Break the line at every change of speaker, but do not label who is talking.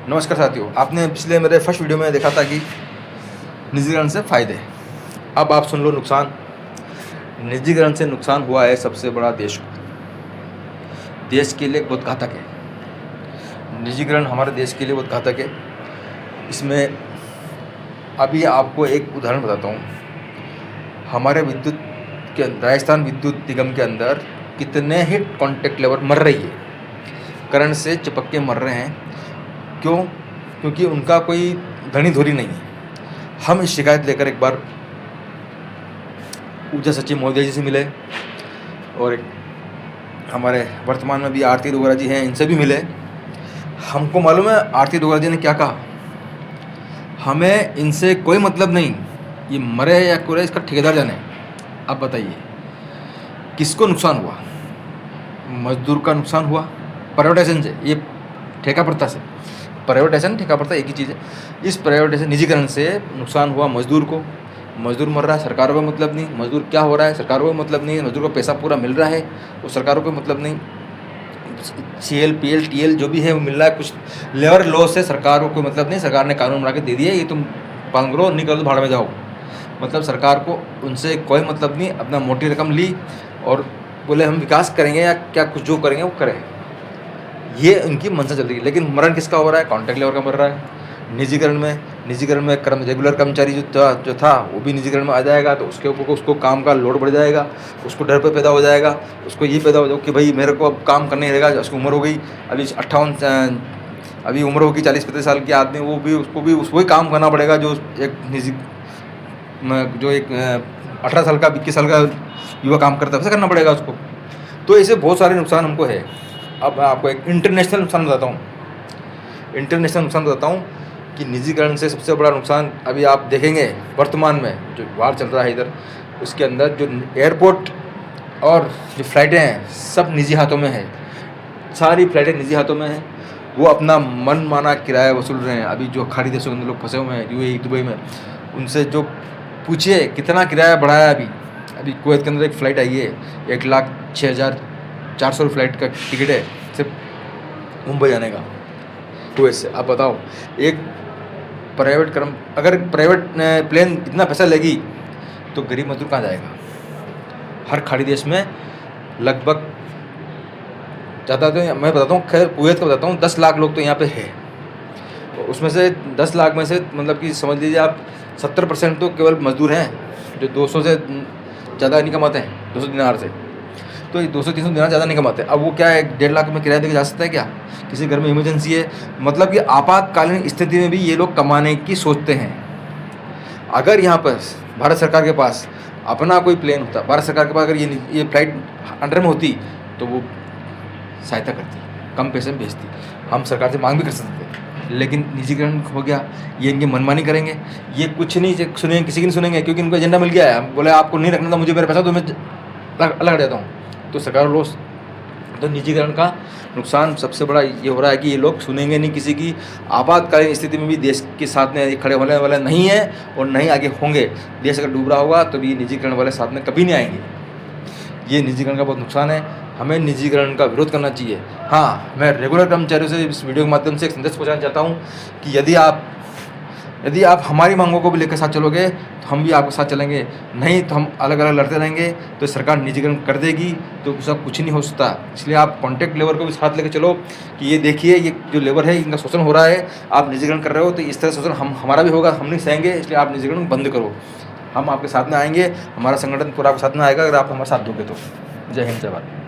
नमस्कार साथियों, आपने पिछले मेरे फर्स्ट वीडियो में देखा था कि निजीकरण से फ़ायदे। अब आप सुन लो नुकसान। निजीकरण से नुकसान हुआ है सबसे बड़ा देश को। देश के लिए बहुत घातक है। निजीकरण हमारे देश के लिए बहुत घातक है। इसमें अभी आपको एक उदाहरण बताता हूँ। हमारे विद्युत के राजस्थान विद्युत निगम के अंदर कितने ही कॉन्ट्रैक्ट लेबर मर रही है, करंट से चिपक के मर रहे हैं। क्यों? क्योंकि उनका कोई धनी धोरी नहीं है। हम इस शिकायत लेकर एक बार ऊर्जा सचिव महोदय जी से मिले और एक हमारे वर्तमान में भी आरती डोगरा जी हैं, इनसे भी मिले। हमको मालूम है आरती डोगरा जी ने क्या कहा, हमें इनसे कोई मतलब नहीं, ये मरे या कोरे इसका ठेकेदार जाने। अब बताइए किसको नुकसान हुआ? मजदूर का नुकसान हुआ प्राइवेटाइजेशन से, ये ठेका प्रथा से। प्राइवेटाइजेशन ठेका प्रथा एक ही चीज़ है। इस प्राइवेटाइजेशन निजीकरण से नुकसान हुआ मजदूर को। मजदूर मर रहा है, सरकारों को मतलब नहीं। मजदूर क्या हो रहा है, सरकारों को मतलब नहीं। मजदूर को पैसा पूरा मिल रहा है, वो सरकारों को मतलब नहीं। CL PL TL जो भी है वो मिल रहा है। कुछ लेबर लॉ से सरकारों को मतलब नहीं। सरकार ने कानून बना के दे दिया, ये तुम पालन करो, नहीं करो तो भाड़ में जाओ। मतलब सरकार को उनसे कोई मतलब नहीं। अपना मोटी रकम ली और बोले हम विकास करेंगे या क्या कुछ जो करेंगे वो करें। ये उनकी मंशा चल रही है। लेकिन मरण किसका हो रहा है? कॉन्ट्रैक्ट लेबर का मर रहा है। निजीकरण में रेगुलर कर्मचारी जो था वो भी निजीकरण में आ जाएगा, तो उसके ऊपर उसको काम का लोड बढ़ जाएगा। उसको डर पे पैदा हो जाएगा, उसको ये पैदा हो जाएगा कि भाई मेरे को अब काम करना ही रहेगा। उसकी उम्र हो गई अभी 58, अभी उम्र होगी 40-35 साल की आदमी, उसको भी वही काम करना पड़ेगा जो एक 18 साल का 21 साल का युवा काम करता है, वैसे करना पड़ेगा उसको। तो ऐसे बहुत सारे नुकसान हमको है। अब मैं आपको एक इंटरनेशनल नुकसान बताता हूँ कि निजीकरण से सबसे बड़ा नुकसान अभी आप देखेंगे वर्तमान में जो वार चल रहा है इधर, उसके अंदर जो एयरपोर्ट और जो फ्लाइटें हैं सब निजी हाथों में है। सारी फ्लाइटें निजी हाथों में हैं। वो अपना मन माना किराया वसूल रहे हैं। अभी जो खाड़ी देशों के अंदर लोग फंसे हुए हैं, UAE दुबई में, उनसे जो पूछिए कितना किराया बढ़ाया। अभी कुवैत के अंदर एक फ़्लाइट आई है, 1,06,400 फ्लाइट का टिकट है सिर्फ मुंबई जाने का कुवैत से। आप बताओ, एक अगर प्राइवेट प्लेन इतना पैसा लेगी तो गरीब मजदूर कहाँ जाएगा? हर खाड़ी देश में लगभग ज़्यादा तो मैं बताता हूँ, खैर कुवैत का बताता हूँ, 10 लाख लोग तो यहाँ पे है। उसमें से 10 लाख में से मतलब कि समझ लीजिए आप 70% तो केवल मजदूर हैं जो 200 से ज़्यादा नहीं कमाते हैं, 200 दिनार से। तो ये 200-300 दिनार ज़्यादा नहीं कमाते। अब वो क्या है, 1.5 लाख में किराया देके जा सकता है क्या? किसी घर में इमरजेंसी है, मतलब कि आपातकालीन स्थिति में भी ये लोग कमाने की सोचते हैं। अगर यहाँ पर भारत सरकार के पास अपना कोई प्लेन होता, भारत सरकार के पास अगर ये फ्लाइट अंडर में होती तो वो सहायता करती, कम पैसे में भेजती, हम सरकार से मांग भी कर सकते थे। लेकिन निजीकरण हो गया, ये इनकी मनमानी करेंगे, ये कुछ नहीं सुनेंगे, किसी की नहीं सुनेंगे, क्योंकि इनको एजेंडा मिल गया है। बोले आपको नहीं रखना था मुझे मेरा पैसा, तो मैं अलग हट जाता हूँ। तो सरकार लॉस। तो निजीकरण का नुकसान सबसे बड़ा ये हो रहा है कि ये लोग सुनेंगे नहीं किसी की। आपातकालीन स्थिति में भी देश के साथ में खड़े होने वाले नहीं है और नहीं आगे होंगे। देश अगर डूब रहा होगा तो भी निजीकरण वाले साथ में कभी नहीं आएंगे। ये निजीकरण का बहुत नुकसान है। हमें निजीकरण का विरोध करना चाहिए। हाँ, मैं रेगुलर कर्मचारियों से इस वीडियो के माध्यम से एक संदेश पहुँचाना चाहता हूँ कि यदि आप हमारी मांगों को भी लेकर साथ चलोगे तो हम भी आपके साथ चलेंगे, नहीं तो हम अलग अलग लड़ते रहेंगे। तो सरकार निजीकरण कर देगी तो उसका कुछ नहीं हो सकता। इसलिए आप कॉन्ट्रैक्ट लेबर को भी साथ लेकर चलो कि ये देखिए, ये जो लेबर है इनका शोषण हो रहा है, आप निजीकरण कर रहे हो तो इस तरह शोषण हमारा भी होगा, हम नहीं सहेंगे। इसलिए आप निजीकरण बंद करो, हम आपके साथ में आएंगे, हमारा संगठन पूरा आपके साथ में आएगा अगर आप हमारे साथ दोगे तो। जय हिंद, जय भारत।